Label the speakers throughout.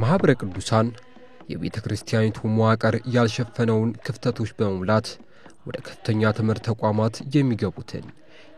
Speaker 1: ማህበረ ቅዱሳን የቤተ ክርስቲያኒቱ መዋቅር ያልሸፈነውን ክፍተቶች በመሙላት ወደ ከፍተኛ ትምህርት ተቋማት የሚገቡትን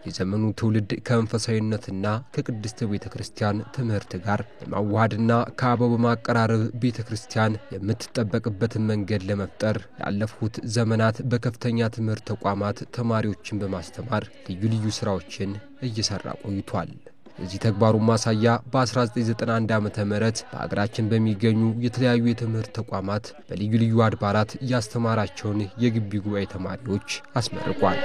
Speaker 1: የዘመኑ ትውልድ ከመንፈሳዊነትና ከቅድስት ቤተ ክርስቲያን ትምህርት ጋር ለማዋሃድና ከአበው በማቀራረብ ቤተ ክርስቲያን የምትጠበቅበትን መንገድ ለመፍጠር ያለፉት ዘመናት በከፍተኛ ትምህርት ተቋማት ተማሪዎችን በማስተማር ልዩ ልዩ ስራዎችን እየሰራ ቆይቷል። እዚህ ተግባሩ ማሳያ በ1991 ዓመተ ምህረት በአገራችን በሚገኙ የተለያዩ የትምህርት ተቋማት በልዩ ልዩ አድባራት ያስተማራቸውን የግቢ ጉባኤ ተማሪዎች አስመርቋል።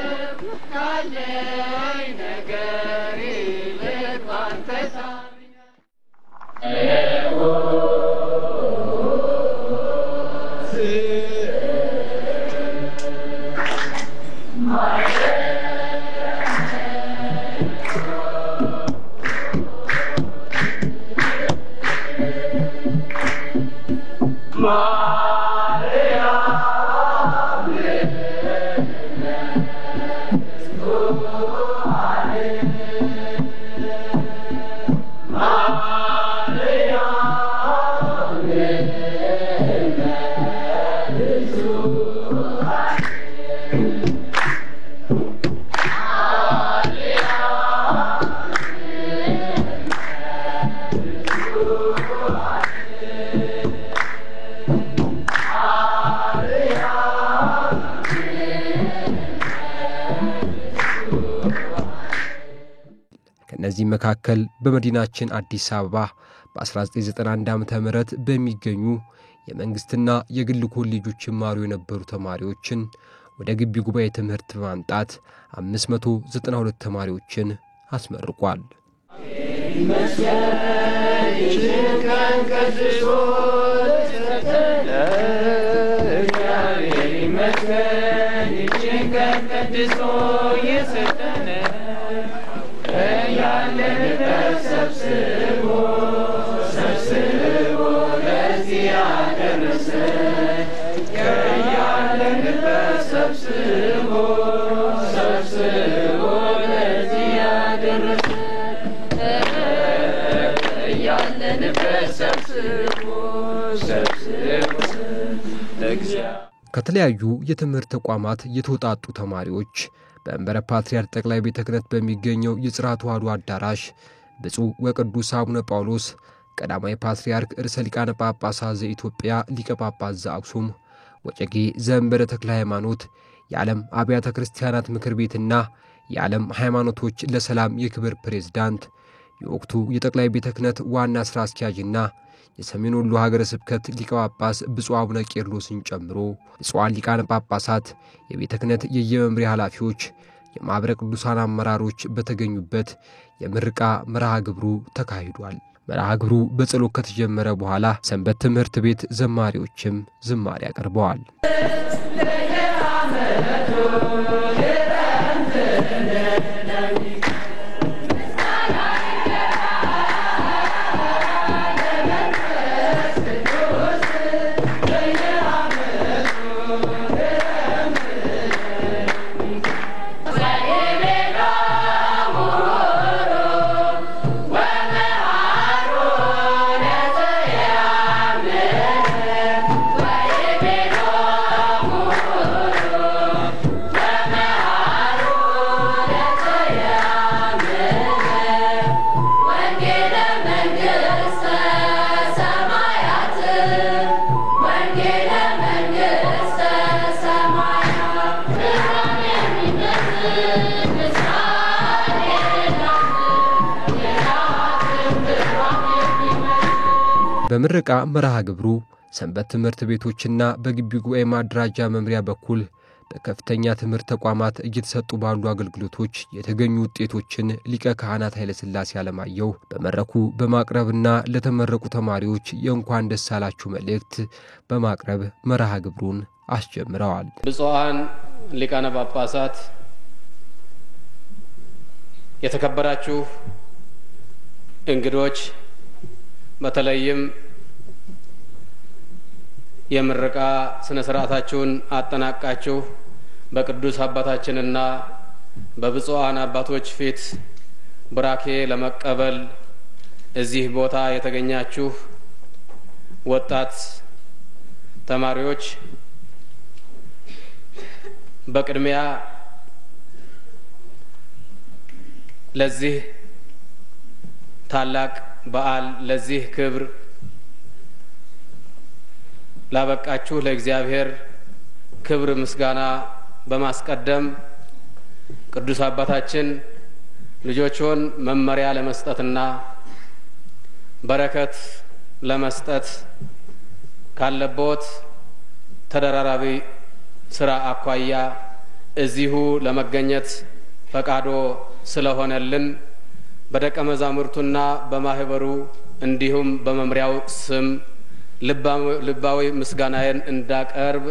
Speaker 1: ከነዚህ መካከል በመዲናችን አዲስ አበባ በ1991 ዓመተ ምህረት በሚገኙ የመንግስትና የግል ኮሌጆች ይማሩ የነበሩ ተማሪዎችን ወደ ግቢ ጉባኤ ትምህርት በማምጣት 592 ተማሪዎችን አስመርቋል። ከተለያዩ የትምህርት ተቋማት የተወጣጡ ተማሪዎች በእንበረ ፓትርያርክ ጠቅላይ ቤተ ክህነት በሚገኘው የጽርሐ ተዋሕዶ አዳራሽ ብፁዕ ወቅዱስ አቡነ ጳውሎስ ቀዳማዊ ፓትርያርክ ርዕሰ ሊቃነ ጳጳሳት ዘኢትዮጵያ ሊቀ ጳጳስ ዘአክሱም ወዕጨጌ ዘእንበረ ተክለ ሃይማኖት የዓለም አብያተ ክርስቲያናት ምክር ቤትና የዓለም ሃይማኖቶች ለሰላም የክብር ፕሬዝዳንት የወቅቱ የጠቅላይ ቤተ ክህነት ዋና ሥራ አስኪያጅና የሰሜን ወሎ ሀገረ ስብከት ሊቀ ጳጳስ ብፁዕ አቡነ ቄርሎስን ጨምሮ ብፁዓን ሊቃነ ጳጳሳት የቤተ ክህነት የየመምሪያ ኃላፊዎች የማኅበረ ቅዱሳን አመራሮች በተገኙበት የምርቃ መርሃ ግብሩ ተካሂዷል። መርሃ ግብሩ በጸሎት ከተጀመረ በኋላ ሰንበት ትምህርት ቤት ዘማሪዎችም ዝማሬ አቀርበዋል። በምረቃ መርሃ ግብሩ ሰንበት ትምህርት ቤቶችና በግቢ ጉባኤ ማደራጃ መምሪያ በኩል በከፍተኛ ትምህርት ተቋማት እየተሰጡ ባሉ አገልግሎቶች የተገኙ ውጤቶችን ሊቀ ካህናት ኃይለ ሥላሴ አለማየሁ በመድረኩ በማቅረብና ለተመረቁ ተማሪዎች የእንኳን ደስ አላችሁ መልእክት በማቅረብ መርሃ ግብሩን አስጀምረዋል።
Speaker 2: ብፁዓን ሊቃነ ጳጳሳት፣ የተከበራችሁ እንግዶች፣ በተለይም የምረቃ ስነ ስርዓታችሁን አጠናቃችሁ በቅዱስ አባታችንና በብፁዓን አባቶች ፊት ብራኬ ለመቀበል እዚህ ቦታ የተገኛችሁ ወጣት ተማሪዎች በቅድሚያ ለዚህ ታላቅ በዓል ለዚህ ክብር ላበቃችሁ ለእግዚአብሔር ክብር ምስጋና በማስቀደም ቅዱስ አባታችን ልጆቹን መመሪያ ለመስጠትና በረከት ለመስጠት ካለቦት ተደራራቢ ስራ አኳያ እዚሁ ለመገኘት ፈቃዶ ስለሆነልን በደቀ መዛሙርቱና በማህበሩ እንዲሁም በመምሪያው ስም ልባዊ ምስጋናዬን እንዳቀርብ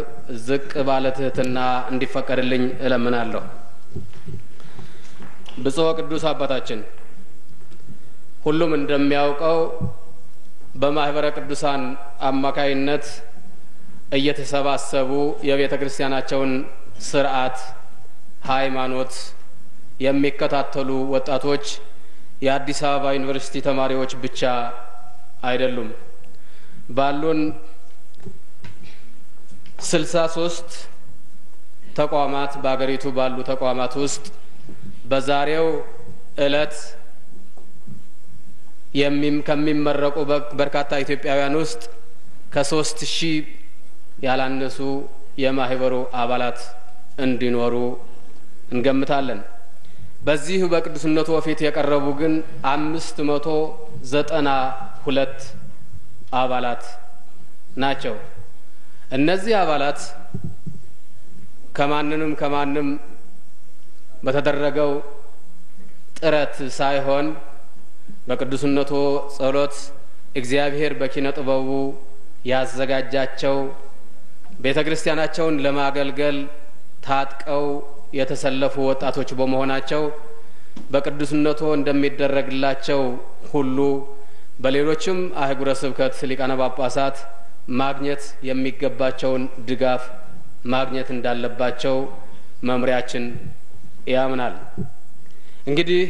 Speaker 2: ዝቅ ባለ ትህትና እንዲፈቀድልኝ እለምናለሁ። ብፁዕ ቅዱስ አባታችን ሁሉም እንደሚያውቀው በማህበረ ቅዱሳን አማካይነት እየተሰባሰቡ የቤተ ክርስቲያናቸውን ስርዓት ሃይማኖት የሚከታተሉ ወጣቶች የአዲስ አበባ ዩኒቨርሲቲ ተማሪዎች ብቻ አይደሉም። ባሉን 63 ተቋማት በአገሪቱ ባሉ ተቋማት ውስጥ በዛሬው ዕለት ከሚመረቁ በርካታ ኢትዮጵያውያን ውስጥ ከ3000 ያላነሱ የማህበሩ አባላት እንዲኖሩ እንገምታለን። በዚህ በቅዱስነቱ ፊት የቀረቡ ግን 592 አባላት ናቸው። እነዚህ አባላት ከማንም በተደረገው ጥረት ሳይሆን በቅዱስነቱ ጸሎት እግዚአብሔር በኪነ ጥበቡ ያዘጋጃቸው ቤተክርስቲያናቸውን ለማገልገል ታጥቀው የተሰለፉ ወጣቶች በመሆናቸው በቅዱስነቱ እንደሚደረግላቸው ሁሉ በሌሎችም አህጉረ ስብከት ሊቃነ ጳጳሳት ማግኘት የሚገባቸውን ድጋፍ ማግኘት እንዳለባቸው መምሪያችን ያምናል። እንግዲህ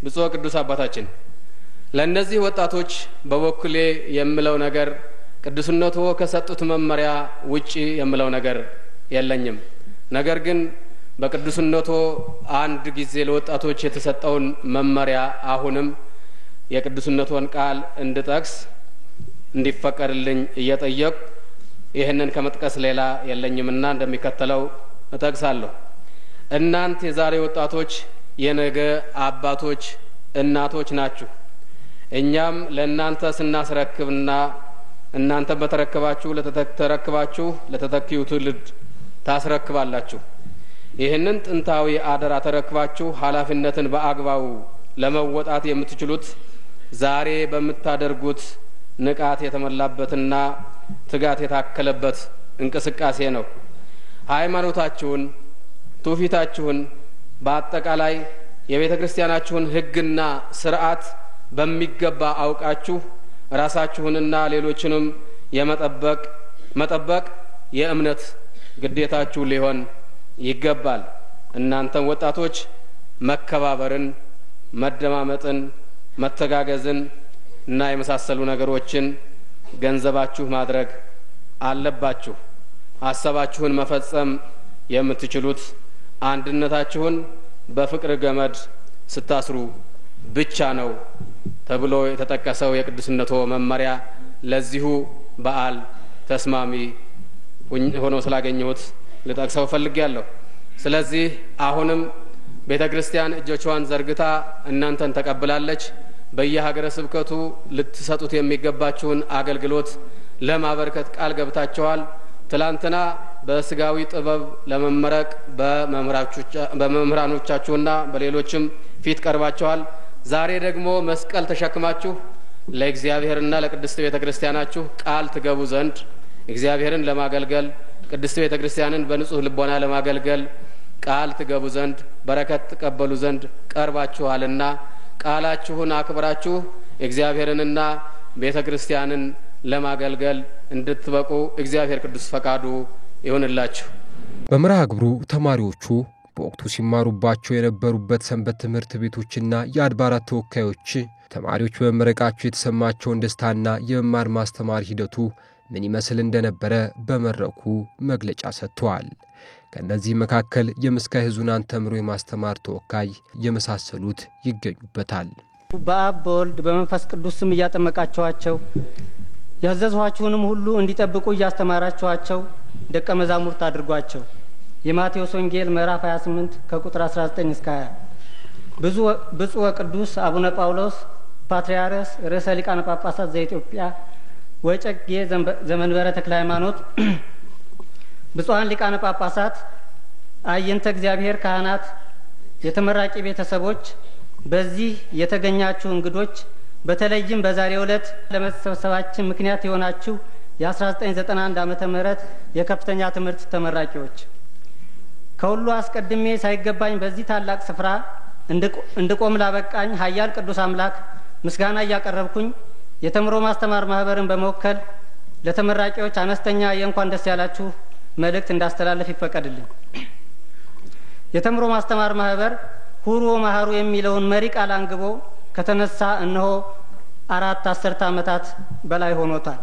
Speaker 2: ብፁዕ ቅዱስ አባታችን ለእነዚህ ወጣቶች በበኩሌ የምለው ነገር ቅዱስነቱ ከሰጡት መመሪያ ውጪ የምለው ነገር የለኝም። ነገር ግን በቅዱስነቱ አንድ ጊዜ ለወጣቶች የተሰጠውን መመሪያ አሁንም የቅዱስነቱን ቃል እንድጠቅስ እንዲፈቀድልኝ እየጠየቁ ይህንን ከመጥቀስ ሌላ የለኝምና እንደሚከተለው እጠቅሳለሁ። እናንተ የዛሬ ወጣቶች የነገ አባቶች እናቶች ናችሁ። እኛም ለእናንተ ስናስረክብና እናንተ በተረከባችሁ ለተተኪው ትውልድ ታስረክባላችሁ። ይህንን ጥንታዊ አደራ ተረክባችሁ ኃላፊነትን በአግባቡ ለመወጣት የምትችሉት ዛሬ በምታደርጉት ንቃት የተመላበትና ትጋት የታከለበት እንቅስቃሴ ነው። ሃይማኖታችሁን፣ ትውፊታችሁን፣ በአጠቃላይ የቤተ ክርስቲያናችሁን ሕግና ስርዓት በሚገባ አውቃችሁ ራሳችሁንና ሌሎችንም መጠበቅ የእምነት ግዴታችሁ ሊሆን ይገባል። እናንተም ወጣቶች መከባበርን፣ መደማመጥን፣ መተጋገዝን እና የመሳሰሉ ነገሮችን ገንዘባችሁ ማድረግ አለባችሁ። ሐሳባችሁን መፈጸም የምትችሉት አንድነታችሁን በፍቅር ገመድ ስታስሩ ብቻ ነው ተብሎ የተጠቀሰው የቅዱስነቱ መመሪያ ለዚሁ በዓል ተስማሚ ሆኖ ስላገኘሁት ልጠቅሰው ፈልጌያለሁ። ስለዚህ አሁንም ቤተ ክርስቲያን እጆቿን ዘርግታ እናንተን ተቀብላለች። በየሀገረ ስብከቱ ልትሰጡት የሚገባችሁን አገልግሎት ለማበርከት ቃል ገብታችኋል። ትላንትና በስጋዊ ጥበብ ለመመረቅ በመምህራኖቻችሁና በሌሎችም ፊት ቀርባችኋል። ዛሬ ደግሞ መስቀል ተሸክማችሁ ለእግዚአብሔርና ለቅድስት ቤተክርስቲያናችሁ ቃል ትገቡ ዘንድ እግዚአብሔርን ለማገልገል ቅድስት ቤተክርስቲያንን በንጹህ ልቦና ለማገልገል ቃል ትገቡ ዘንድ በረከት ተቀበሉ ዘንድ ቀርባችኋልና ቃላችሁን አክብራችሁ እግዚአብሔርንና ቤተክርስቲያንን ለማገልገል እንድትበቁ እግዚአብሔር ቅዱስ ፈቃዱ ይሁንላችሁ።
Speaker 1: በመርሃ ግብሩ ተማሪዎቹ በወቅቱ ሲማሩባቸው የነበሩበት ሰንበት ትምህርት ቤቶችና የአድባራት ተወካዮች ተማሪዎች በመመረቃቸው የተሰማቸውን ደስታና የመማር ማስተማር ሂደቱ ምን ይመስል እንደነበረ በመድረኩ መግለጫ ሰጥተዋል። ከነዚህ መካከል የምስካየ ኅዙናን ተምሮ የማስተማር ተወካይ የመሳሰሉት ይገኙበታል።
Speaker 3: በአብ በወልድ በመንፈስ ቅዱስ ስም እያጠመቃችኋቸው ያዘዝኋችሁንም ሁሉ እንዲጠብቁ እያስተማራችኋቸው ደቀ መዛሙርት አድርጓቸው። የማቴዎስ ወንጌል ምዕራፍ 28 ከቁጥር 19 እስከ 20። ብፁዕ ወቅዱስ አቡነ ጳውሎስ ፓትርያርክ ርዕሰ ሊቃነ ጳጳሳት ዘኢትዮጵያ ወጨጌ ዘመንበረ ተክለ ሃይማኖት፣ ብፁዓን ሊቃነ ጳጳሳት፣ አየንተ እግዚአብሔር ካህናት፣ የተመራቂ ቤተሰቦች፣ በዚህ የተገኛችሁ እንግዶች፣ በተለይም በዛሬው ዕለት ለመሰብሰባችን ምክንያት የሆናችሁ የ1991 ዓመተ ምህረት የከፍተኛ ትምህርት ተመራቂዎች፣ ከሁሉ አስቀድሜ ሳይገባኝ በዚህ ታላቅ ስፍራ እንድቆም ላበቃኝ ኃያል ቅዱስ አምላክ ምስጋና እያቀረብኩኝ የተምሮ ማስተማር ማህበርን በመወከል ለተመራቂዎች አነስተኛ የእንኳን ደስ ያላችሁ መልእክት እንዳስተላለፍ ይፈቀድልኝ። የተምሮ ማስተማር ማህበር ሁሩ ማህሩ የሚለውን መሪ ቃል አንግቦ ከተነሳ እነሆ 4 ዓመታት በላይ ሆኖታል።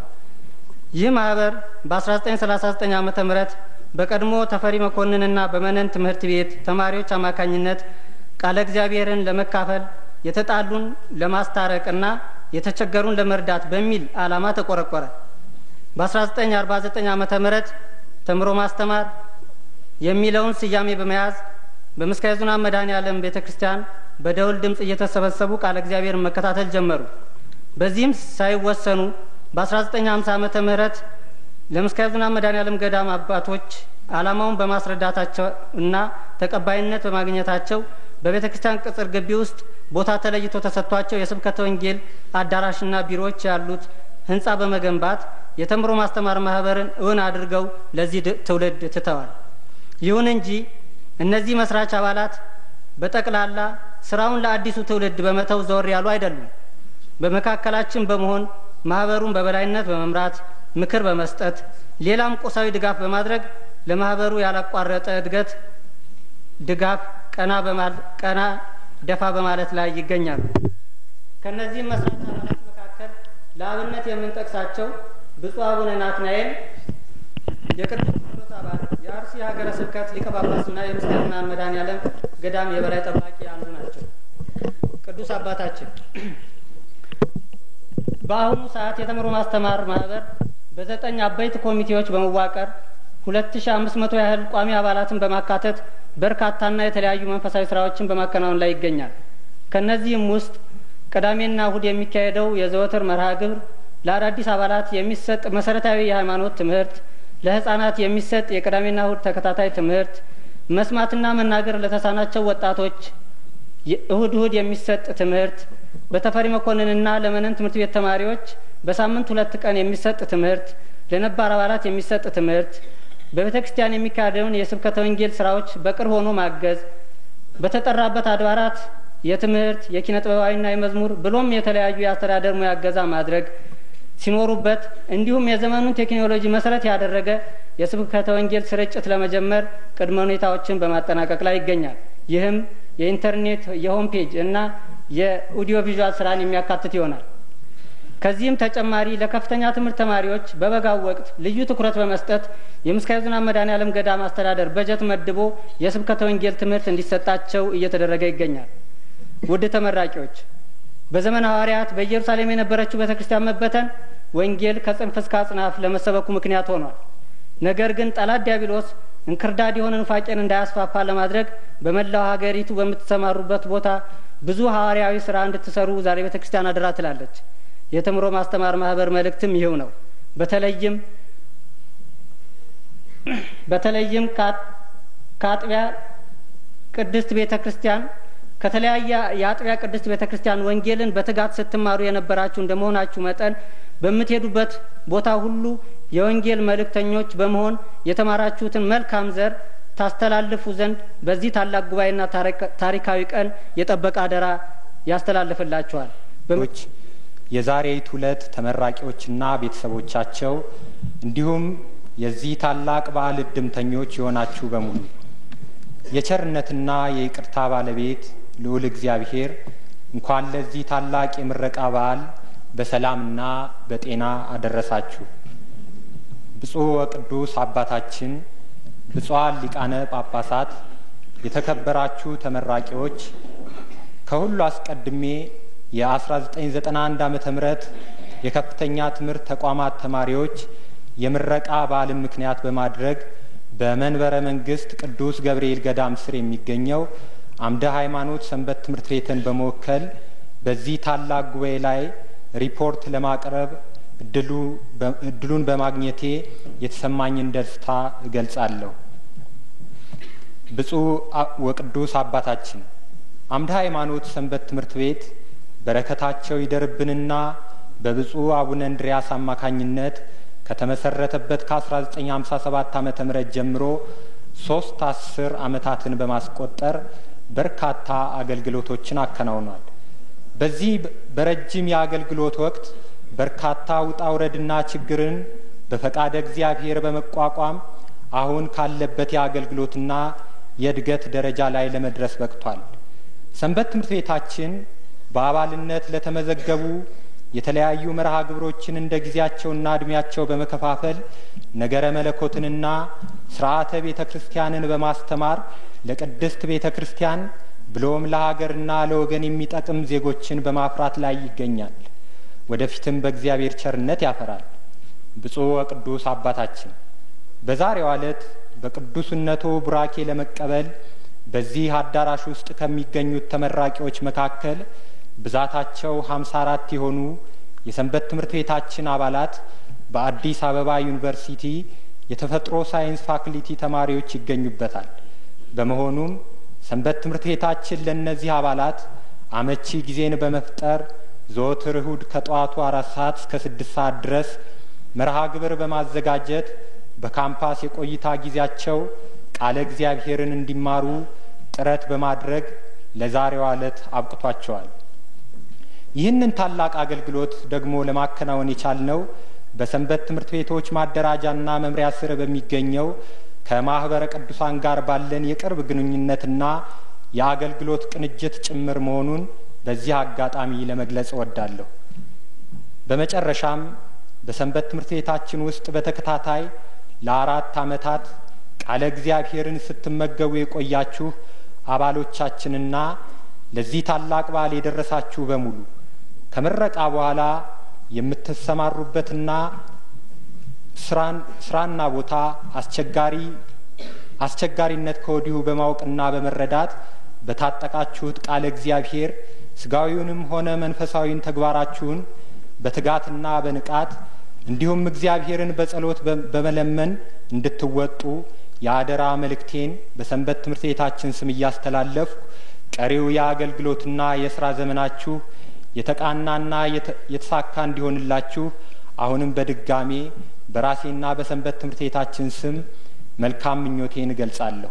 Speaker 3: ይህ ማህበር በ1939 ዓመተ ምህረት በቀድሞ ተፈሪ መኮንንና በመነን ትምህርት ቤት ተማሪዎች አማካኝነት ቃለ እግዚአብሔርን ለመካፈል የተጣሉን ለማስታረቅና የተቸገሩን ለመርዳት በሚል ዓላማ ተቆረቆረ። በ1949 ዓመተ ምህረት ተምሮ ማስተማር የሚለውን ስያሜ በመያዝ በምስካየ ኅዙናን መድኃኔዓለም ቤተክርስቲያን በደውል ድምጽ እየተሰበሰቡ ቃለ እግዚአብሔርን መከታተል ጀመሩ። በዚህም ሳይወሰኑ በ1950 ዓመተ ምህረት ለምስካየ ኅዙናን መድኃኔዓለም ገዳም አባቶች ዓላማውን በማስረዳታቸው እና ተቀባይነት በማግኘታቸው በቤተክርስቲያን ቅጽር ግቢ ውስጥ ቦታ ተለይቶ ተሰጥቷቸው የስብከተ ወንጌል አዳራሽና ቢሮዎች ያሉት ህንጻ በመገንባት የተምሮ ማስተማር ማህበርን እውን አድርገው ለዚህ ትውልድ ትተዋል። ይሁን እንጂ እነዚህ መስራች አባላት በጠቅላላ ስራውን ለአዲሱ ትውልድ በመተው ዘወር ያሉ አይደሉም። በመካከላችን በመሆን ማህበሩን በበላይነት በመምራት ምክር በመስጠት ሌላም ቁሳዊ ድጋፍ በማድረግ ለማህበሩ ያላቋረጠ እድገት ድጋፍ ቀና ደፋ በማለት ላይ ይገኛሉ። ከነዚህ መስራች አባላት መካከል ለአብነት የምንጠቅሳቸው ብፁዕ አቡነ ናትናኤል የቅዱስ ሲኖዶስ አባል፣ የአርሲ ሀገረ ስብከት ሊቀ ጳጳስና የምስካየ ኅዙናን መድኃኔዓለም ገዳም የበላይ ጠባቂ አንዱ ናቸው። ቅዱስ አባታችን በአሁኑ ሰዓት የተምሮ ማስተማር ማህበር በ9 አበይት ኮሚቴዎች በመዋቀር 2500 ያህል ቋሚ አባላትን በማካተት በርካታና የተለያዩ መንፈሳዊ ስራዎችን በማከናወን ላይ ይገኛል። ከነዚህም ውስጥ ቅዳሜና እሁድ የሚካሄደው የዘወትር መርሃ ግብር፣ ለአዳዲስ አባላት የሚሰጥ መሰረታዊ የሃይማኖት ትምህርት፣ ለህፃናት የሚሰጥ የቅዳሜና እሁድ ተከታታይ ትምህርት፣ መስማትና መናገር ለተሳናቸው ወጣቶች እሁድ የሚሰጥ ትምህርት፣ በተፈሪ መኮንንና ለመነን ትምህርት ቤት ተማሪዎች በሳምንት 2 ቀን የሚሰጥ ትምህርት፣ ለነባር አባላት የሚሰጥ ትምህርት፣ በቤተክርስቲያን የሚካሄደውን የስብከተ ወንጌል ስራዎች በቅርብ ሆኖ ማገዝ፣ በተጠራበት አድባራት የትምህርት የኪነ ጥበባዊና የመዝሙር ብሎም የተለያዩ የአስተዳደር ሙያ እገዛ ማድረግ ሲኖሩበት፣ እንዲሁም የዘመኑን ቴክኖሎጂ መሰረት ያደረገ የስብከተ ወንጌል ስርጭት ለመጀመር ቅድመ ሁኔታዎችን በማጠናቀቅ ላይ ይገኛል። ይህም የኢንተርኔት የሆም ፔጅ እና የኦዲዮ ቪዥዋል ስራን የሚያካትት ይሆናል። ከዚህም ተጨማሪ ለከፍተኛ ትምህርት ተማሪዎች በበጋው ወቅት ልዩ ትኩረት በመስጠት የምስካየ ኅዙናን መድኃኔዓለም ገዳም አስተዳደር በጀት መድቦ የስብከተ ወንጌል ትምህርት እንዲሰጣቸው እየተደረገ ይገኛል። ውድ ተመራቂዎች፣ በዘመነ ሐዋርያት በኢየሩሳሌም የነበረችው ቤተክርስቲያን መበተን ወንጌል ከጽንፍ እስከ አጽናፍ ለመሰበኩ ምክንያት ሆኗል። ነገር ግን ጠላት ዲያብሎስ እንክርዳድ የሆነ ኑፋቄን እንዳያስፋፋ ለማድረግ በመላው ሀገሪቱ በምትሰማሩበት ቦታ ብዙ ሐዋርያዊ ስራ እንድትሰሩ ዛሬ ቤተክርስቲያን አደራ ትላለች። የተምሮ ማስተማር ማህበር መልእክትም ይሄው ነው። በተለይም ከአጥቢያ ቅድስት ቤተክርስቲያን ከተለያየ የአጥቢያ ቅድስት ቤተክርስቲያን ወንጌልን በትጋት ስትማሩ የነበራችሁ እንደመሆናችሁ መጠን በምትሄዱበት ቦታ ሁሉ የወንጌል መልእክተኞች በመሆን የተማራችሁትን መልካም ዘር ታስተላልፉ ዘንድ በዚህ ታላቅ ጉባኤና ታሪካዊ ቀን የጠበቀ አደራ ያስተላልፍላችኋል።
Speaker 4: የዛሬይቱ ዕለት ተመራቂዎችና ቤተሰቦቻቸው እንዲሁም የዚህ ታላቅ በዓል እድምተኞች የሆናችሁ በሙሉ የቸርነትና የይቅርታ ባለቤት ልዑል እግዚአብሔር እንኳን ለዚህ ታላቅ የምረቃ በዓል በሰላምና በጤና አደረሳችሁ። ብፁዕ ወቅዱስ አባታችን፣ ብፁዓን ሊቃነ ጳጳሳት፣ የተከበራችሁ ተመራቂዎች፣ ከሁሉ አስቀድሜ የ1991 ዓመተ ምህረት የከፍተኛ ትምህርት ተቋማት ተማሪዎች የምረቃ በዓልን ምክንያት በማድረግ በመንበረ መንግስት ቅዱስ ገብርኤል ገዳም ስር የሚገኘው አምደ ሃይማኖት ሰንበት ትምህርት ቤትን በመወከል በዚህ ታላቅ ጉባኤ ላይ ሪፖርት ለማቅረብ እድሉን በማግኘቴ የተሰማኝን ደስታ እገልጻለሁ። ብፁዕ ወቅዱስ አባታችን አምደ ሃይማኖት ሰንበት ትምህርት ቤት በረከታቸው ይደርብንና በብፁዕ አቡነ እንድርያስ አማካኝነት ከተመሰረተበት ከ1957 ዓመተ ምህረት ጀምሮ 3 ዓመታትን በማስቆጠር በርካታ አገልግሎቶችን አከናውኗል። በዚህ በረጅም የአገልግሎት ወቅት በርካታ ውጣ ውረድና ችግርን በፈቃደ እግዚአብሔር በመቋቋም አሁን ካለበት የአገልግሎትና የእድገት ደረጃ ላይ ለመድረስ በቅቷል። ሰንበት ትምህርት ቤታችን በአባልነት ለተመዘገቡ የተለያዩ መርሃ ግብሮችን እንደ ጊዜያቸውና እድሜያቸው በመከፋፈል ነገረ መለኮትንና ስርዓተ ቤተ ክርስቲያንን በማስተማር ለቅድስት ቤተ ክርስቲያን ብሎም ለሀገርና ለወገን የሚጠቅም ዜጎችን በማፍራት ላይ ይገኛል። ወደፊትም በእግዚአብሔር ቸርነት ያፈራል። ብፁዕ ወቅዱስ አባታችን በዛሬው ዕለት በቅዱስነቶ ቡራኬ ለመቀበል በዚህ አዳራሽ ውስጥ ከሚገኙት ተመራቂዎች መካከል ብዛታቸው 54 የሆኑ የሰንበት ትምህርት ቤታችን አባላት በአዲስ አበባ ዩኒቨርሲቲ የተፈጥሮ ሳይንስ ፋክልቲ ተማሪዎች ይገኙበታል። በመሆኑም ሰንበት ትምህርት ቤታችን ለነዚህ አባላት አመቺ ጊዜን በመፍጠር ዘወትር እሁድ ከጠዋቱ 4 ሰዓት እስከ 6 ሰዓት ድረስ መርሃ ግብር በማዘጋጀት በካምፓስ የቆይታ ጊዜያቸው ቃለ እግዚአብሔርን እንዲማሩ ጥረት በማድረግ ለዛሬው ዕለት አብቅቷቸዋል። ይህንን ታላቅ አገልግሎት ደግሞ ለማከናወን የቻልነው በሰንበት ትምህርት ቤቶች ማደራጃና መምሪያ ስር በሚገኘው ከማህበረ ቅዱሳን ጋር ባለን የቅርብ ግንኙነትና የአገልግሎት ቅንጅት ጭምር መሆኑን በዚህ አጋጣሚ ለመግለጽ እወዳለሁ። በመጨረሻም በሰንበት ትምህርት ቤታችን ውስጥ በተከታታይ ለ4 ዓመታት ቃለ እግዚአብሔርን ስትመገቡ የቆያችሁ አባሎቻችንና ለዚህ ታላቅ በዓል የደረሳችሁ በሙሉ ከምረቃ በኋላ የምትሰማሩበትና ስራና ቦታ አስቸጋሪነት ከወዲሁ በማወቅና በመረዳት በታጠቃችሁት ቃለ እግዚአብሔር ስጋዊውንም ሆነ መንፈሳዊን ተግባራችሁን በትጋትና በንቃት እንዲሁም እግዚአብሔርን በጸሎት በመለመን እንድትወጡ የአደራ መልእክቴን በሰንበት ትምህርት ቤታችን ስም እያስተላለፍኩ ቀሪው የአገልግሎትና የስራ ዘመናችሁ የተቃናና የተሳካ እንዲሆንላችሁ አሁንም በድጋሜ በራሴና በሰንበት ትምህርት ቤታችን ስም መልካም ምኞቴን እገልጻለሁ።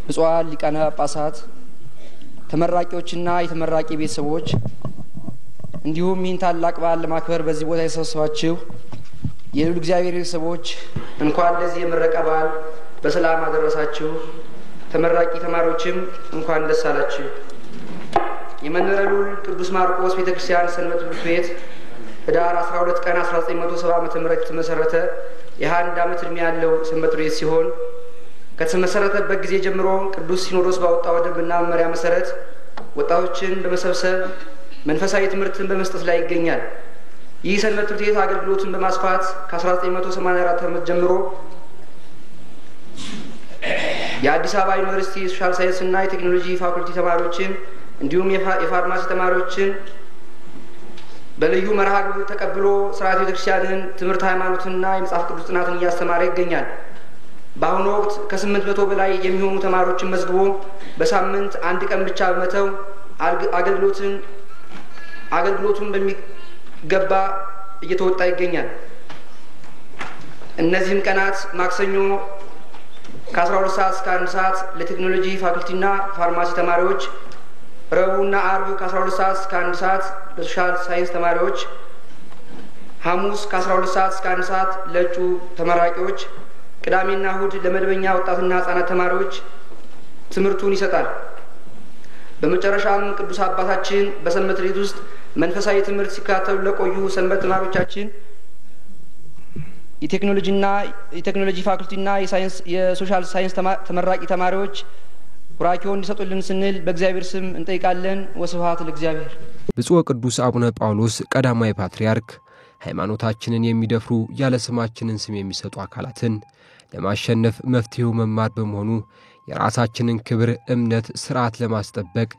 Speaker 5: ብፁዓን ሊቃነ ጳጳሳት፣ ተመራቂዎችና የተመራቂ ቤተሰቦች እንዲሁም ይህን ታላቅ በዓል ለማክበር በዚህ ቦታ የተሰበሰባችሁ የልዑል እግዚአብሔር ቤተሰቦች እንኳን ለዚህ የምረቃ በዓል በሰላም አደረሳችሁ። ተመራቂ ተማሪዎችም እንኳን ደስ አላችሁ። የመንበረ ልዑል ቅዱስ ማርቆስ ቤተክርስቲያን ሰንበት ትምህርት ቤት ህዳር 12 ቀን 1970 ዓ.ም የተመሰረተ የ21 ዓመት ዕድሜ ያለው ሰንበት ቤት ሲሆን ከተመሰረተበት ጊዜ ጀምሮ ቅዱስ ሲኖዶስ ባወጣው ደንብና መመሪያ መሰረት ወጣቶችን በመሰብሰብ መንፈሳዊ ትምህርትን በመስጠት ላይ ይገኛል። ይህ ሰንበት ትምህርት ቤት አገልግሎቱን በማስፋት ከ1984 ዓመት ጀምሮ የአዲስ አበባ ዩኒቨርሲቲ ሶሻል ሳይንስና የቴክኖሎጂ ፋኩልቲ ተማሪዎችን እንዲሁም የፋርማሲ ተማሪዎችን በልዩ መርሃ ግብር ተቀብሎ ስርዓተ ቤተክርስቲያንን፣ ትምህርት ሃይማኖትና የመጽሐፍ ቅዱስ ጥናትን እያስተማረ ይገኛል። በአሁኑ ወቅት ከ800 በላይ የሚሆኑ ተማሪዎችን መዝግቦ በሳምንት 1 ቀን ብቻ በመተው አገልግሎቱን በሚገባ እየተወጣ ይገኛል። እነዚህም ቀናት ማክሰኞ ከ12 ሰዓት እስከ 1 ሰዓት ለቴክኖሎጂ ፋኩልቲና ፋርማሲ ተማሪዎች፣ ረቡዕና አርብ ከ12 ሰዓት እስከ 1 ሰዓት ለሶሻል ሳይንስ ተማሪዎች፣ ሐሙስ ከ12 ሰዓት እስከ 1 ሰዓት ለእጩ ተመራቂዎች፣ ቅዳሜና እሁድ ለመደበኛ ወጣትና ህጻናት ተማሪዎች ትምህርቱን ይሰጣል። በመጨረሻም ቅዱስ አባታችን በሰንበት ቤት ውስጥ መንፈሳዊ ትምህርት ሲከታተሉ ለቆዩ ሰንበት ተማሪዎቻችን የቴክኖሎጂ ፋኩልቲና የሶሻል ሳይንስ ተመራቂ ተማሪዎች ቡራኬውን እንዲሰጡልን ስንል በእግዚአብሔር ስም እንጠይቃለን። ወስብሐት ለእግዚአብሔር።
Speaker 1: ብፁዕ ወቅዱስ አቡነ ጳውሎስ ቀዳማዊ ፓትርያርክ ሃይማኖታችንን የሚደፍሩ ያለ ስማችንን ስም የሚሰጡ አካላትን ለማሸነፍ መፍትሄው መማር በመሆኑ የራሳችንን ክብር፣ እምነት፣ ስርዓት ለማስጠበቅ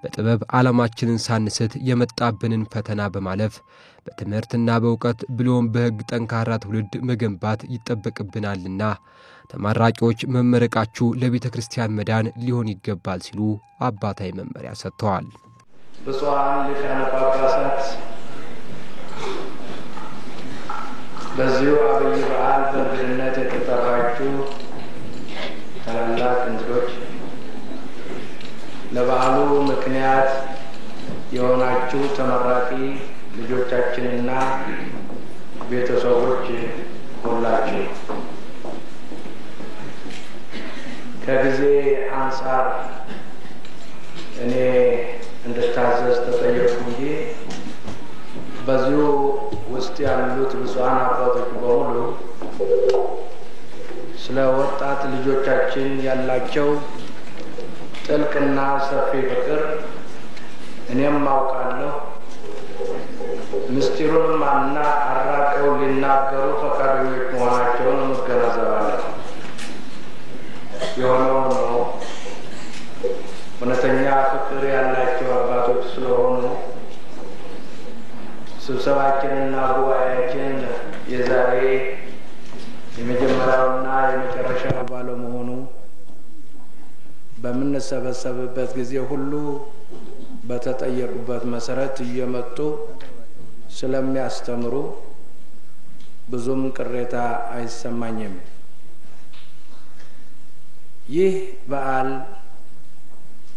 Speaker 1: በጥበብ ዓላማችንን ሳንስት የመጣብንን ፈተና በማለፍ በትምህርትና በእውቀት ብሎም በሕግ ጠንካራ ትውልድ መገንባት ይጠበቅብናልና ተመራቂዎች መመረቃችሁ ለቤተ ክርስቲያን መዳን ሊሆን ይገባል ሲሉ አባታዊ መመሪያ ሰጥተዋል።
Speaker 6: ብፁዓን ሊቃነ ጳጳሳት፣ በዚሁ አብይ በዓል በእንግድነት የተጠራችሁ ታላላቅ እንግዶች፣ ለበዓሉ ምክንያት የሆናችሁ ተመራቂ ልጆቻችንና ቤተሰቦች ሁላችሁ፣ ከጊዜ አንጻር እኔ እንድታዘዝ ተጠየቅኩ እንጂ በዚሁ ውስጥ ያሉት ብፁዓን አባቶች በሙሉ ስለ ወጣት ልጆቻችን ያላቸው ጥልቅና ሰፊ ፍቅር እኔም አውቃለሁ። ምስጢሩንም አራቀው ሊናገሩ ፈቃደኞች መሆናቸውን እገነዘባለሁ። የሆነው ነው። እውነተኛ ፍቅር ያላቸው አባቶች ስለሆኑ ስብሰባችንና ጉባኤያችን የዛሬ የመጀመሪያውና የመጨረሻው ባለመሆኑ በምንሰበሰብበት ጊዜ ሁሉ በተጠየቁበት መሰረት እየመጡ ስለሚያስተምሩ ብዙም ቅሬታ አይሰማኝም። ይህ በዓል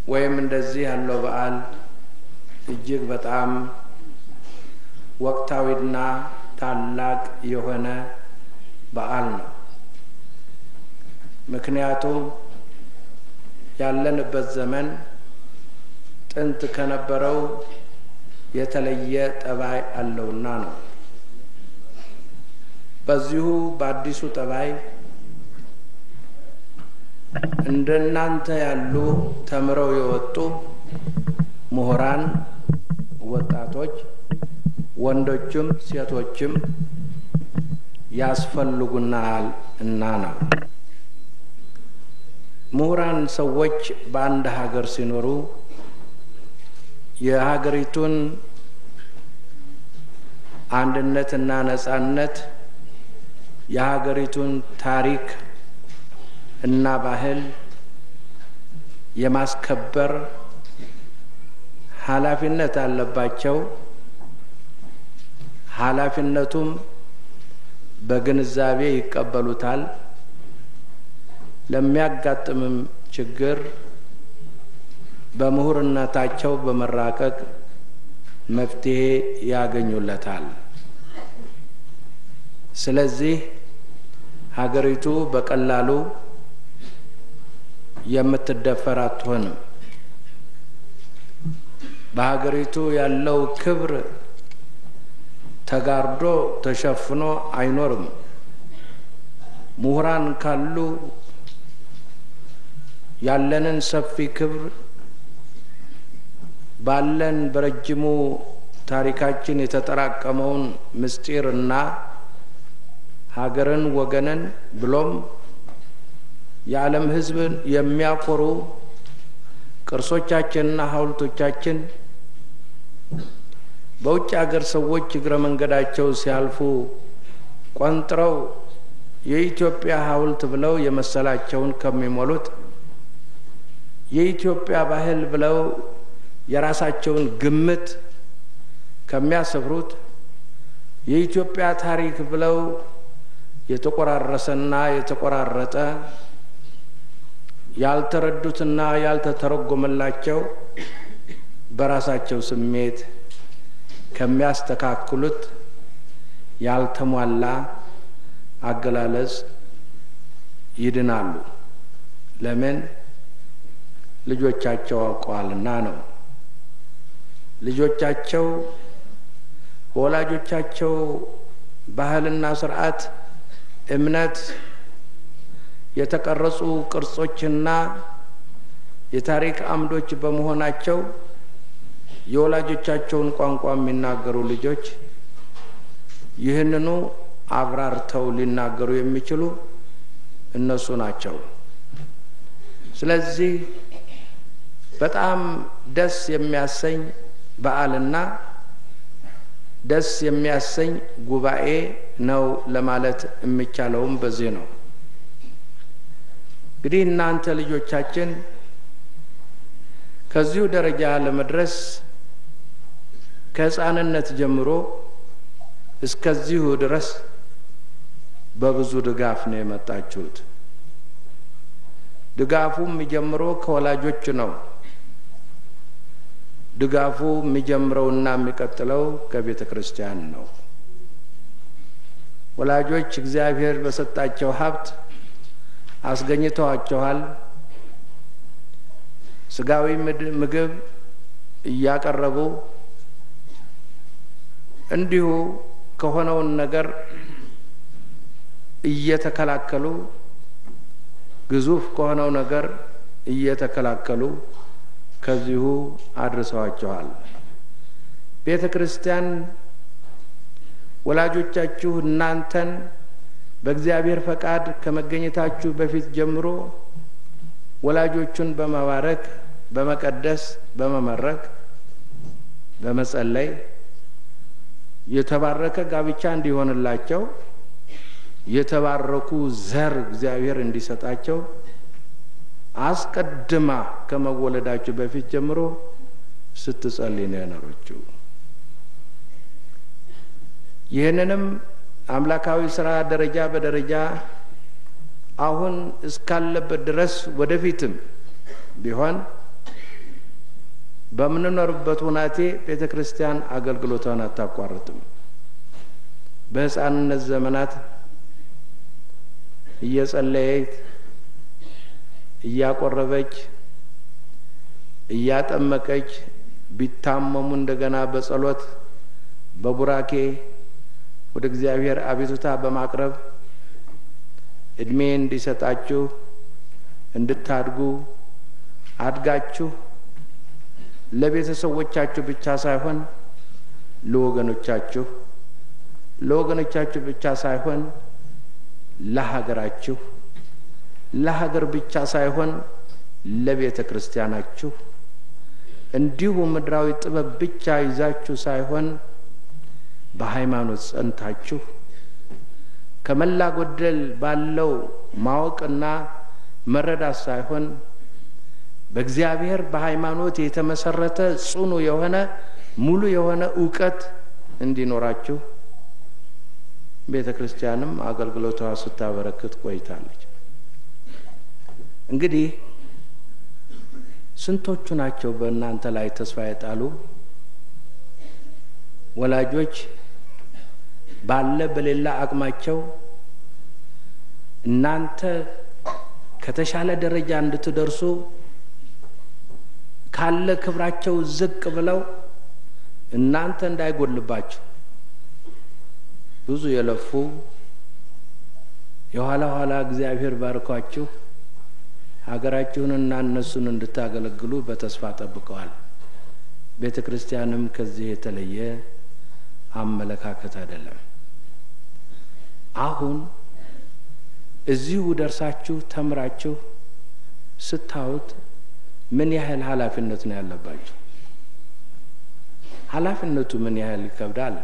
Speaker 6: ወይም እንደዚህ ያለው በዓል እጅግ በጣም ወቅታዊና ታላቅ የሆነ በዓል ነው። ምክንያቱም ያለንበት ዘመን ጥንት ከነበረው የተለየ ጠባይ አለውና ነው። በዚሁ በአዲሱ ጠባይ እንደናንተ ያሉ ተምረው የወጡ ምሁራን ወጣቶች፣ ወንዶችም ሴቶችም ያስፈልጉናል እና ነው። ምሁራን ሰዎች በአንድ ሀገር ሲኖሩ የሀገሪቱን አንድነትና ነጻነት፣ የሀገሪቱን ታሪክ እና ባህል የማስከበር ኃላፊነት አለባቸው። ኃላፊነቱም በግንዛቤ ይቀበሉታል። ለሚያጋጥምም ችግር በምሁርነታቸው በመራቀቅ መፍትሄ ያገኙለታል። ስለዚህ ሀገሪቱ በቀላሉ የምትደፈር አትሆንም። በሀገሪቱ ያለው ክብር ተጋርዶ ተሸፍኖ አይኖርም። ምሁራን ካሉ ያለንን ሰፊ ክብር ባለን በረጅሙ ታሪካችን የተጠራቀመውን ምስጢርና ሀገርን፣፣ ብሎም የዓለም ሕዝብን የሚያኮሩ ቅርሶቻችንና ሐውልቶቻችን በውጭ ሀገር ሰዎች እግረ መንገዳቸው ሲያልፉ ቆንጥረው የኢትዮጵያ ሐውልት ብለው የመሰላቸውን ከሚሞሉት የኢትዮጵያ ባህል ብለው የራሳቸውን ግምት ከሚያሰፍሩት የኢትዮጵያ ታሪክ ብለው የተቆራረሰና የተቆራረጠ ያልተረዱትና ያልተተረጎመላቸው በራሳቸው ስሜት ከሚያስተካክሉት ያልተሟላ አገላለጽ ይድናሉ። ለምን? ልጆቻቸው አውቀዋልና ነው። ልጆቻቸው በወላጆቻቸው ባህልና ስርዓት እምነት የተቀረጹ ቅርጾችና የታሪክ አምዶች በመሆናቸው የወላጆቻቸውን ቋንቋ የሚናገሩ ልጆች ይህንኑ አብራርተው ሊናገሩ የሚችሉ እነሱ ናቸው። ስለዚህ በጣም ደስ የሚያሰኝ በዓልና ደስ የሚያሰኝ ጉባኤ ነው ለማለት የሚቻለውም በዚህ ነው። እንግዲህ እናንተ ልጆቻችን ከዚሁ ደረጃ ለመድረስ ከሕፃንነት ጀምሮ እስከዚሁ ድረስ በብዙ ድጋፍ ነው የመጣችሁት። ድጋፉም የሚጀምረው ከወላጆች ነው። ድጋፉ የሚጀምረውና የሚቀጥለው ከቤተ ክርስቲያን ነው። ወላጆች እግዚአብሔር በሰጣቸው ሀብት አስገኝተዋቸዋል። ስጋዊ ምግብ እያቀረቡ እንዲሁ ከሆነውን ነገር እየተከላከሉ ግዙፍ ከሆነው ነገር እየተከላከሉ ከዚሁ አድርሰዋቸዋል። ቤተ ክርስቲያን ወላጆቻችሁ እናንተን በእግዚአብሔር ፈቃድ ከመገኘታችሁ በፊት ጀምሮ ወላጆቹን በመባረክ በመቀደስ በመመረቅ በመጸለይ የተባረከ ጋብቻ እንዲሆንላቸው የተባረኩ ዘር እግዚአብሔር እንዲሰጣቸው አስቀድማ ከመወለዳቸው በፊት ጀምሮ ስትጸልይ ነው የኖረችው። ይህንንም አምላካዊ ስራ ደረጃ በደረጃ አሁን እስካለበት ድረስ ወደፊትም ቢሆን በምንኖርበት ሁናቴ ቤተ ክርስቲያን አገልግሎቷን አታቋርጥም። በሕፃንነት ዘመናት እየጸለየች እያቆረበች እያጠመቀች ቢታመሙ እንደገና በጸሎት በቡራኬ ወደ እግዚአብሔር አቤቱታ በማቅረብ እድሜ እንዲሰጣችሁ እንድታድጉ አድጋችሁ ለቤተሰቦቻችሁ ብቻ ሳይሆን ለወገኖቻችሁ ብቻ ሳይሆን ለሀገራችሁ ለሀገር ብቻ ሳይሆን ለቤተ ክርስቲያናችሁ እንዲሁ ምድራዊ ጥበብ ብቻ ይዛችሁ ሳይሆን በሃይማኖት ጸንታችሁ ከመላ ጎደል ባለው ማወቅና መረዳት ሳይሆን በእግዚአብሔር በሃይማኖት የተመሰረተ ጽኑ የሆነ ሙሉ የሆነ ዕውቀት እንዲኖራችሁ ቤተ ክርስቲያንም አገልግሎቷ ስታበረክት ቆይታለች። እንግዲህ ስንቶቹ ናቸው በእናንተ ላይ ተስፋ የጣሉ? ወላጆች ባለ በሌላ አቅማቸው እናንተ ከተሻለ ደረጃ እንድትደርሱ ካለ ክብራቸው ዝቅ ብለው እናንተ እንዳይጎልባችሁ ብዙ የለፉ የኋላ ኋላ እግዚአብሔር ባርኳችሁ ሀገራችሁንና እነሱን እንድታገለግሉ በተስፋ ጠብቀዋል። ቤተ ክርስቲያንም ከዚህ የተለየ አመለካከት አይደለም። አሁን እዚሁ ደርሳችሁ ተምራችሁ ስታዩት ምን ያህል ኃላፊነት ነው ያለባችሁ? ኃላፊነቱ ምን ያህል ይከብዳል?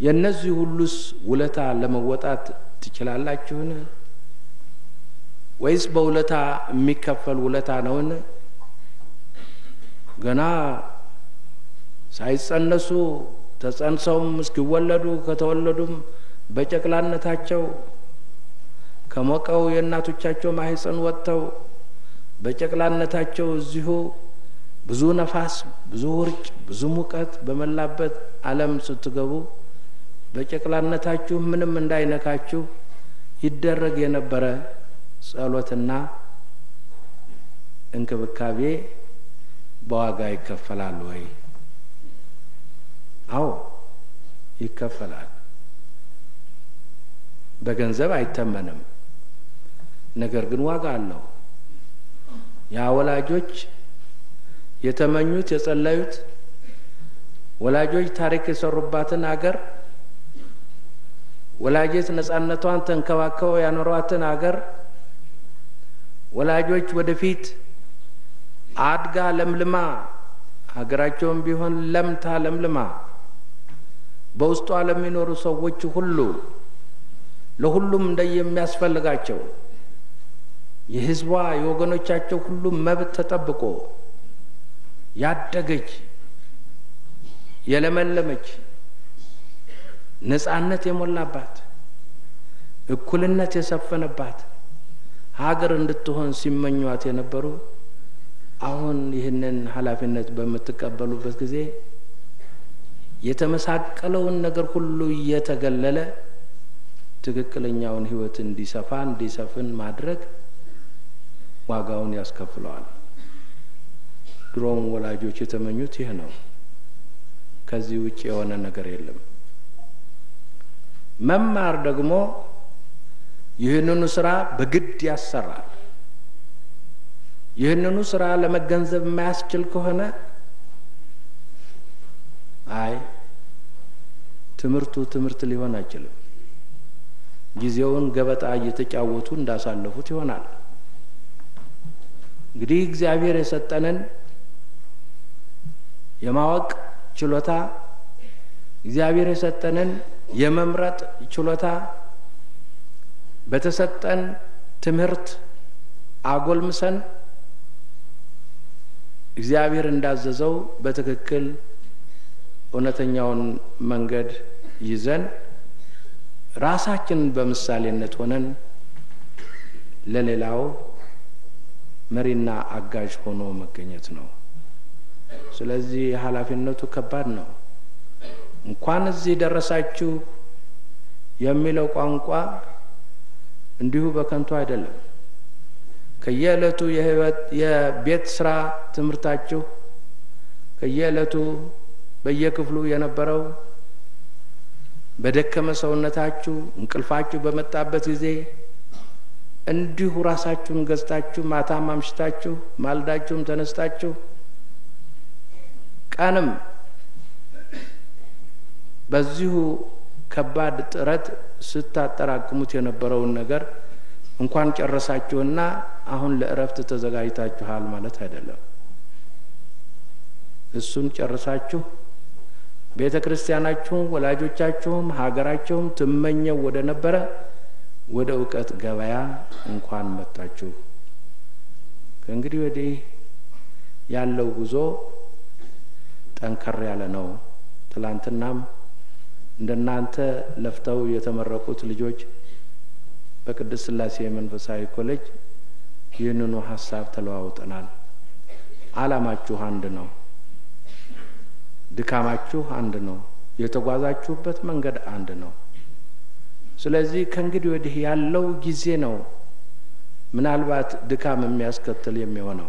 Speaker 6: የነዚህ ሁሉስ ውለታ ለመወጣት ትችላላችሁን? ወይስ በውለታ የሚከፈል ውለታ ነውን? ገና ሳይጸነሱ ተጸንሰውም እስኪወለዱ ከተወለዱም በጨቅላነታቸው ከሞቀው የእናቶቻቸው ማህፀን ወጥተው በጨቅላነታቸው እዚሁ ብዙ ነፋስ፣ ብዙ ውርጭ፣ ብዙ ሙቀት በመላበት ዓለም ስትገቡ በጨቅላነታችሁ ምንም እንዳይነካችሁ ይደረግ የነበረ ጸሎትና እንክብካቤ በዋጋ ይከፈላል ወይ? አዎ ይከፈላል። በገንዘብ አይተመንም። ነገር ግን ዋጋ አለው። ያ ወላጆች የተመኙት የጸለዩት ወላጆች ታሪክ የሰሩባትን አገር ወላጆች ነጻነቷን ተንከባከው ያኖሯትን አገር ወላጆች ወደፊት አድጋ ለምልማ ሀገራቸውም ቢሆን ለምታ ለምልማ በውስጧ ለሚኖሩ ሰዎች ሁሉ ለሁሉም እንደየሚያስፈልጋቸው የህዝቧ የወገኖቻቸው ሁሉ መብት ተጠብቆ ያደገች የለመለመች ነጻነት የሞላባት እኩልነት የሰፈነባት ሀገር እንድትሆን ሲመኟት የነበሩ አሁን ይህንን ኃላፊነት በምትቀበሉበት ጊዜ የተመሳቀለውን ነገር ሁሉ እየተገለለ ትክክለኛውን ህይወት እንዲሰፍን ማድረግ ዋጋውን ያስከፍለዋል። ድሮም ወላጆች የተመኙት ይህ ነው። ከዚህ ውጭ የሆነ ነገር የለም። መማር ደግሞ ይህንኑ ስራ በግድ ያሰራል። ይህንኑ ስራ ለመገንዘብ የማያስችል ከሆነ አይ ትምህርት ሊሆን አይችልም። ጊዜውን ገበጣ እየተጫወቱ እንዳሳለፉት ይሆናል። እንግዲህ እግዚአብሔር የሰጠንን የማወቅ ችሎታ እግዚአብሔር የሰጠንን የመምረጥ ችሎታ በተሰጠን ትምህርት አጎልምሰን እግዚአብሔር እንዳዘዘው በትክክል እውነተኛውን መንገድ ይዘን ራሳችንን በምሳሌነት ሆነን ለሌላው መሪና አጋዥ ሆኖ መገኘት ነው። ስለዚህ ኃላፊነቱ ከባድ ነው። እንኳን እዚህ ደረሳችሁ የሚለው ቋንቋ እንዲሁ በከንቱ አይደለም። ከየዕለቱ የቤት ስራ ትምህርታችሁ ከየዕለቱ በየክፍሉ የነበረው በደከመ ሰውነታችሁ እንቅልፋችሁ በመጣበት ጊዜ እንዲሁ ራሳችሁን ገዝታችሁ ማታም አምሽታችሁ ማልዳችሁም ተነስታችሁ ቀንም በዚሁ ከባድ ጥረት ስታጠራቅሙት የነበረውን ነገር እንኳን ጨረሳችሁና አሁን ለእረፍት ተዘጋጅታችኋል ማለት አይደለም። እሱን ጨርሳችሁ ቤተክርስቲያናችሁም ወላጆቻችሁም ሀገራችሁም ትመኘው ወደ ነበረ ወደ እውቀት ገበያ እንኳን መጣችሁ። ከእንግዲህ ወዲህ ያለው ጉዞ ጠንከር ያለ ነው። ትላንትናም እንደናንተ ለፍተው የተመረቁት ልጆች በቅድስት ሥላሴ መንፈሳዊ ኮሌጅ ይህንኑ ሀሳብ ተለዋውጠናል። ዓላማችሁ አንድ ነው። ድካማችሁ አንድ ነው። የተጓዛችሁበት መንገድ አንድ ነው። ስለዚህ ከእንግዲህ ወዲህ ያለው ጊዜ ነው ምናልባት ድካም የሚያስከትል የሚሆነው።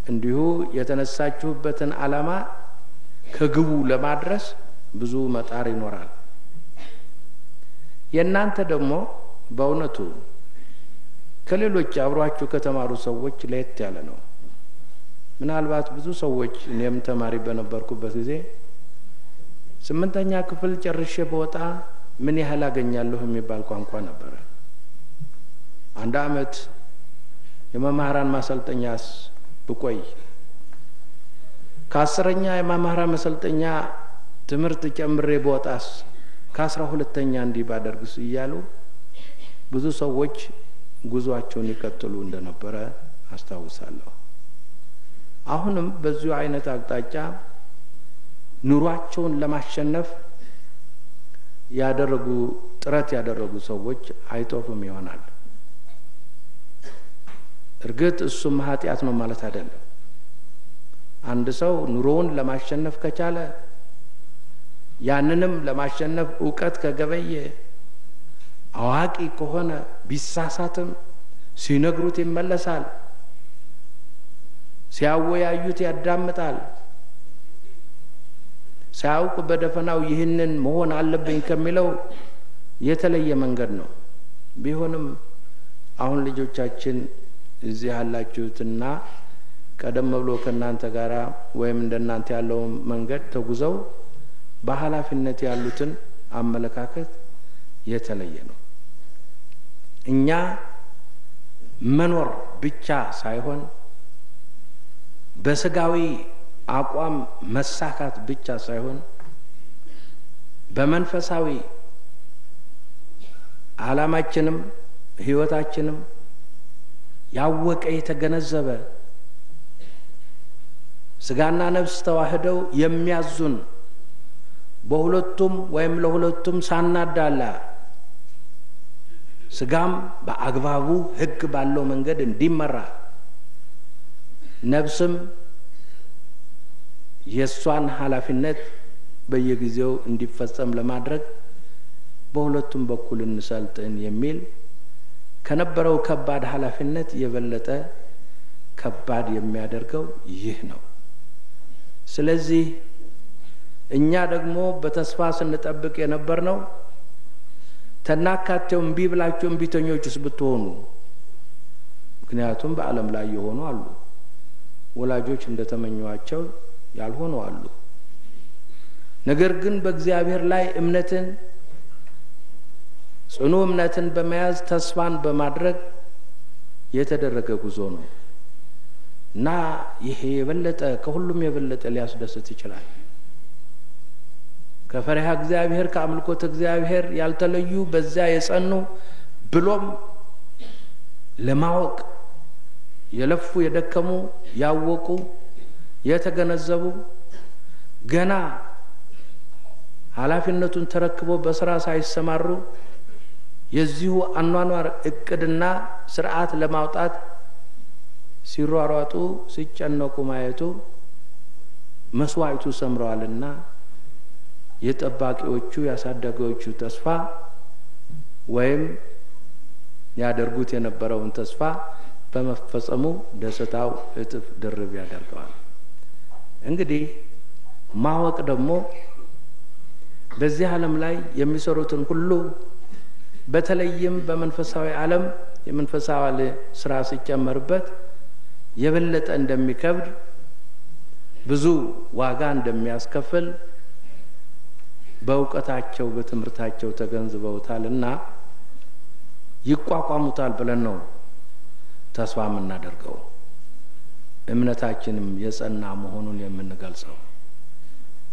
Speaker 6: እንዲሁ የተነሳችሁበትን ዓላማ ከግቡ ለማድረስ ብዙ መጣር ይኖራል። የእናንተ ደግሞ በእውነቱ ከሌሎች አብሯችሁ ከተማሩ ሰዎች ለየት ያለ ነው። ምናልባት ብዙ ሰዎች እኔም ተማሪ በነበርኩበት ጊዜ 8ኛ ክፍል ጨርሼ በወጣ ምን ያህል አገኛለሁ የሚባል ቋንቋ ነበር። 1 አመት የመምህራን ማሰልጠኛስ ብቆይ ከ10ኛ የመምህራን ማሰልጠኛ ትምህርት ጨምሬ በወጣስ ከ12ኛ እንዲህ ባደርግስ እያሉ ብዙ ሰዎች ጉዟቸውን ይቀጥሉ እንደነበረ አስታውሳለሁ። አሁንም በዚሁ አይነት አቅጣጫ ኑሯቸውን ለማሸነፍ ጥረት ያደረጉ ሰዎች አይጠፉም ይሆናል። እርግጥ እሱም ኃጢአት ነው ማለት አይደለም። አንድ ሰው ኑሮውን ለማሸነፍ ከቻለ ያንንም ለማሸነፍ ዕውቀት ከገበየ አዋቂ ከሆነ ቢሳሳትም ሲነግሩት ይመለሳል፣ ሲያወያዩት ያዳምጣል። ሳያውቅ በደፈናው ይህንን መሆን አለብኝ ከሚለው የተለየ መንገድ ነው። ቢሆንም አሁን ልጆቻችን እዚህ ያላችሁትና ቀደም ብሎ ከናንተ ጋራ ወይም እንደናንተ ያለው መንገድ ተጉዘው በኃላፊነት ያሉትን አመለካከት የተለየ ነው። እኛ መኖር ብቻ ሳይሆን በስጋዊ አቋም መሳካት ብቻ ሳይሆን በመንፈሳዊ ዓላማችንም ህይወታችንም ያወቀ የተገነዘበ ስጋና ነፍስ ተዋህደው የሚያዙን በሁለቱም ወይም ለሁለቱም ሳናዳላ ስጋም በአግባቡ ህግ ባለው መንገድ እንዲመራ ነፍስም የሷን ኃላፊነት በየጊዜው እንዲፈጸም ለማድረግ በሁለቱም በኩል እንሰልጥን የሚል ከነበረው ከባድ ኃላፊነት የበለጠ ከባድ የሚያደርገው ይህ ነው። ስለዚህ እኛ ደግሞ በተስፋ ስንጠብቅ የነበርነው ተናካቴው እምቢ ብላችሁ እምቢተኞችስ ብትሆኑ፣ ምክንያቱም በዓለም ላይ የሆኑ አሉ፣ ወላጆች እንደተመኙዋቸው ያልሆኑ አሉ። ነገር ግን በእግዚአብሔር ላይ እምነትን ጽኑ እምነትን በመያዝ ተስፋን በማድረግ የተደረገ ጉዞ ነው እና ይሄ የበለጠ ከሁሉም የበለጠ ሊያስደስት ይችላል። ከፈሪሃ እግዚአብሔር ከአምልኮት እግዚአብሔር ያልተለዩ በዚያ የጸኑ ብሎም ለማወቅ የለፉ የደከሙ ያወቁ የተገነዘቡ ገና ኃላፊነቱን ተረክበው በስራ ሳይሰማሩ የዚሁ አኗኗር እቅድና ስርዓት ለማውጣት ሲሯሯጡ ሲጨነቁ ማየቱ መስዋዕቱ ሰምረዋልና የጠባቂዎቹ ያሳደገዎቹ ተስፋ ወይም ያደርጉት የነበረውን ተስፋ በመፈጸሙ ደስታው እጥፍ ድርብ ያደርገዋል። እንግዲህ ማወቅ ደግሞ በዚህ ዓለም ላይ የሚሰሩትን ሁሉ በተለይም በመንፈሳዊ ዓለም የመንፈሳዊ ስራ ሲጨመርበት የበለጠ እንደሚከብድ ብዙ ዋጋ እንደሚያስከፍል በእውቀታቸው በትምህርታቸው ተገንዝበውታልና ይቋቋሙታል ብለን ነው ተስፋ የምናደርገው። እምነታችንም የጸና መሆኑን የምንገልጸው።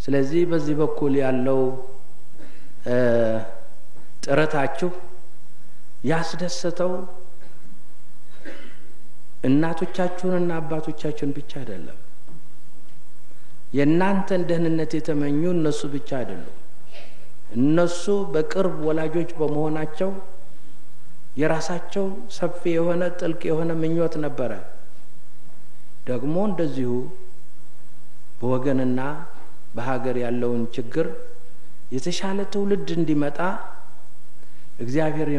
Speaker 6: ስለዚህ በዚህ በኩል ያለው ጥረታችሁ ያስደሰተው እናቶቻችሁንና አባቶቻችሁን ብቻ አይደለም። የእናንተን ደህንነት የተመኙ እነሱ ብቻ አይደሉም። እነሱ በቅርብ ወላጆች በመሆናቸው የራሳቸው ሰፊ የሆነ ጥልቅ የሆነ ምኞት ነበረ። ደግሞ እንደዚሁ በወገንና በሀገር ያለውን ችግር የተሻለ ትውልድ እንዲመጣ እግዚአብሔር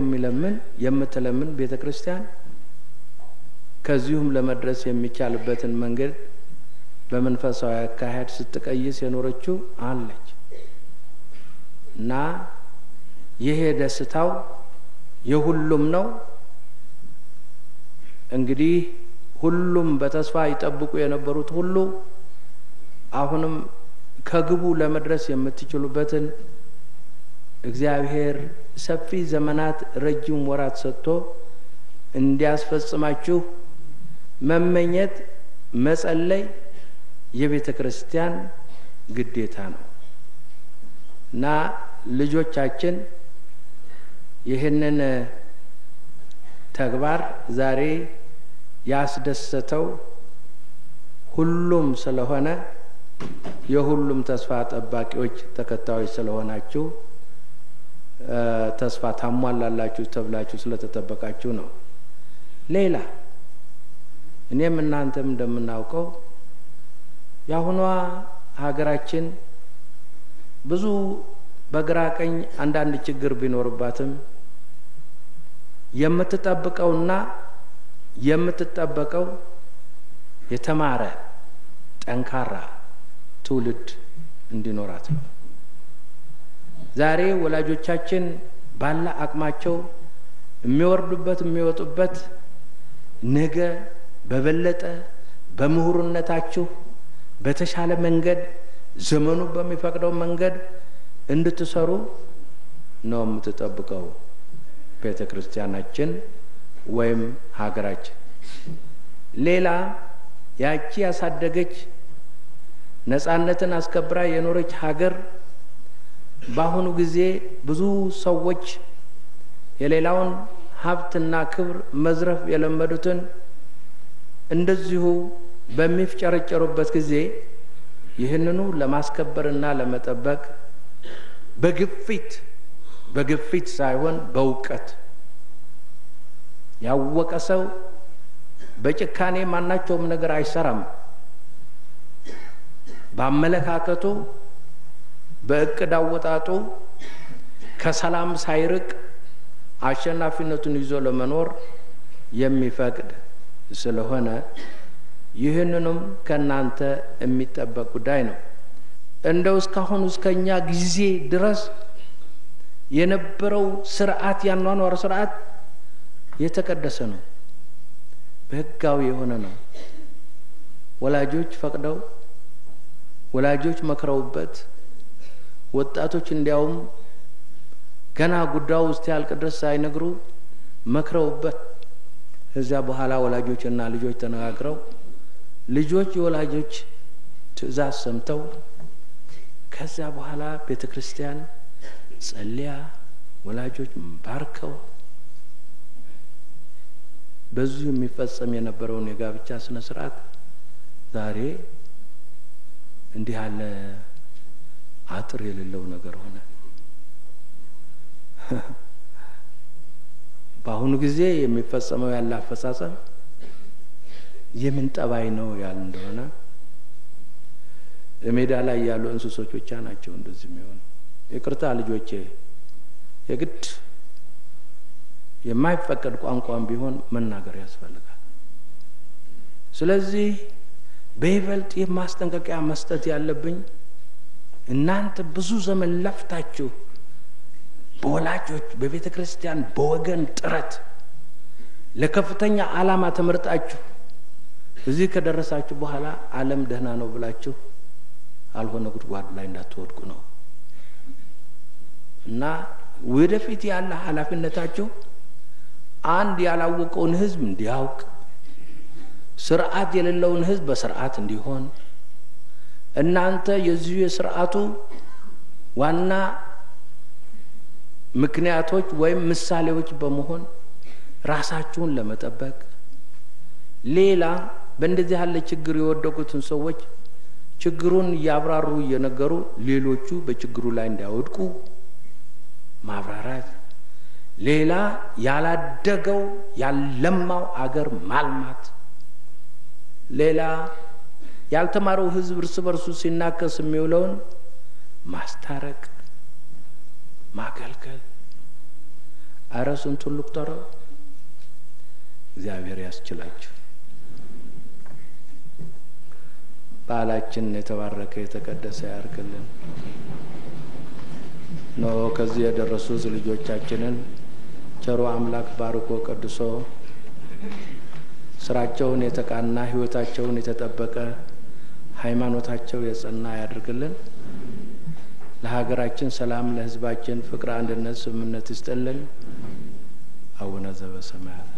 Speaker 6: የምትለምን ቤተክርስቲያን ከዚሁም ለመድረስ የሚቻልበትን መንገድ በመንፈሳዊ አካሄድ ስትቀይስ የኖረችው አለች እና ይሄ ደስታው የሁሉም ነው። እንግዲህ ሁሉም በተስፋ ይጠብቁ የነበሩት ሁሉ አሁንም ከግቡ ለመድረስ የምትችሉበትን እግዚአብሔር ሰፊ ዘመናት ረጅም ወራት ሰጥቶ እንዲያስፈጽማችሁ መመኘት መጸለይ የቤተ ክርስቲያን ግዴታ ነው እና ልጆቻችን ይህንን ተግባር ዛሬ ያስደሰተው ሁሉም ስለሆነ የሁሉም ተስፋ ጠባቂዎች ተከታዮች ስለሆናችሁ ተስፋ ታሟላላችሁ ተብላችሁ ስለተጠበቃችሁ ነው። ሌላ እኔም እናንተም እንደምናውቀው ያሁኗ ሀገራችን ብዙ በግራ ቀኝ አንዳንድ ችግር ቢኖርባትም የምትጠብቀውና የምትጠበቀው የተማረ ጠንካራ ትውልድ እንዲኖራት ነው። ዛሬ ወላጆቻችን ባለ አቅማቸው የሚወርዱበት የሚወጡበት ነገ በበለጠ በምሁርነታችሁ በተሻለ መንገድ ዘመኑ በሚፈቅደው መንገድ እንድትሰሩ ነው የምትጠብቀው ቤተ ክርስቲያናችን ወይም ሀገራችን። ሌላ ያቺ ያሳደገች ነጻነትን አስከብራ የኖረች ሀገር በአሁኑ ጊዜ ብዙ ሰዎች የሌላውን ሀብትና ክብር መዝረፍ የለመዱትን እንደዚሁ በሚፍጨረጨሩበት ጊዜ ይህንኑ ለማስከበርና ለመጠበቅ በግፊት ሳይሆን በእውቀት ያወቀ ሰው በጭካኔ ማናቸውም ነገር አይሰራም። በአመለካከቱ በእቅድ አወጣጡ ከሰላም ሳይርቅ አሸናፊነቱን ይዞ ለመኖር የሚፈቅድ ስለሆነ ይህንንም ከናንተ የሚጠበቅ ጉዳይ ነው። እንደው እስካሁን እስከኛ ጊዜ ድረስ የነበረው ስርዓት ያኗኗር ስርዓት የተቀደሰ ነው፣ በህጋዊ የሆነ ነው። ወላጆች ፈቅደው ወላጆች መክረውበት ወጣቶች እንዲያውም ገና ጉዳዩ ውስጥ ያልቅ ድረስ ሳይነግሩ መክረውበት እዚያ በኋላ ወላጆችና ልጆች ተነጋግረው ልጆች የወላጆች ትእዛዝ ሰምተው ከዚያ በኋላ ቤተ ክርስቲያን ጸልያ ወላጆች ባርከው በዚሁ የሚፈጸም የነበረውን የጋብቻ ስነ ስርዓት ዛሬ እንዲህ ያለ አጥር የሌለው ነገር ሆነ። በአሁኑ ጊዜ የሚፈጸመው ያለ አፈጻጸም የምን ጠባይ ነው ያል እንደሆነ ሜዳ ላይ ያሉ እንስሶች ብቻ ናቸው እንደዚህ የሚሆኑ። ይቅርታ ልጆቼ፣ የግድ የማይፈቀድ ቋንቋም ቢሆን መናገር ያስፈልጋል። ስለዚህ በይበልጥ የማስጠንቀቂያ መስጠት ያለብኝ እናንተ ብዙ ዘመን ለፍታችሁ በወላጆች በቤተ ክርስቲያን በወገን ጥረት ለከፍተኛ ዓላማ ተመርጣችሁ እዚህ ከደረሳችሁ በኋላ ዓለም ደህና ነው ብላችሁ አልሆነ ጉድጓድ ላይ እንዳትወድቁ ነው እና ወደፊት ያለ ኃላፊነታችሁ አንድ ያላወቀውን ህዝብ እንዲያውቅ፣ ስርዓት የሌለውን ህዝብ በስርዓት እንዲሆን፣ እናንተ የዚሁ የስርዓቱ ዋና ምክንያቶች ወይም ምሳሌዎች በመሆን ራሳችሁን ለመጠበቅ፣ ሌላ በእንደዚህ ያለ ችግር የወደቁትን ሰዎች ችግሩን ያብራሩ እየነገሩ ሌሎቹ በችግሩ ላይ እንዳይወድቁ ማብራራት፣ ሌላ ያላደገው ያለማው አገር ማልማት፣ ሌላ ያልተማረው ህዝብ እርስ በርሱ ሲናከስ የሚውለውን ማስታረቅ፣ ማገልገል። አረ ስንቱን ልቁጠረው። እግዚአብሔር ያስችላችሁ። በዓላችን የተባረከ የተቀደሰ ያርግልን። ነው ከዚህ የደረሱት ልጆቻችንን ቸሩ አምላክ ባርኮ ቀድሶ ስራቸውን የተቃና ህይወታቸውን የተጠበቀ ሃይማኖታቸው የጸና ያድርግልን። ለሀገራችን ሰላም፣ ለህዝባችን ፍቅር፣ አንድነት፣ ስምምነት ይስጥልን። አቡነ ዘበሰማያት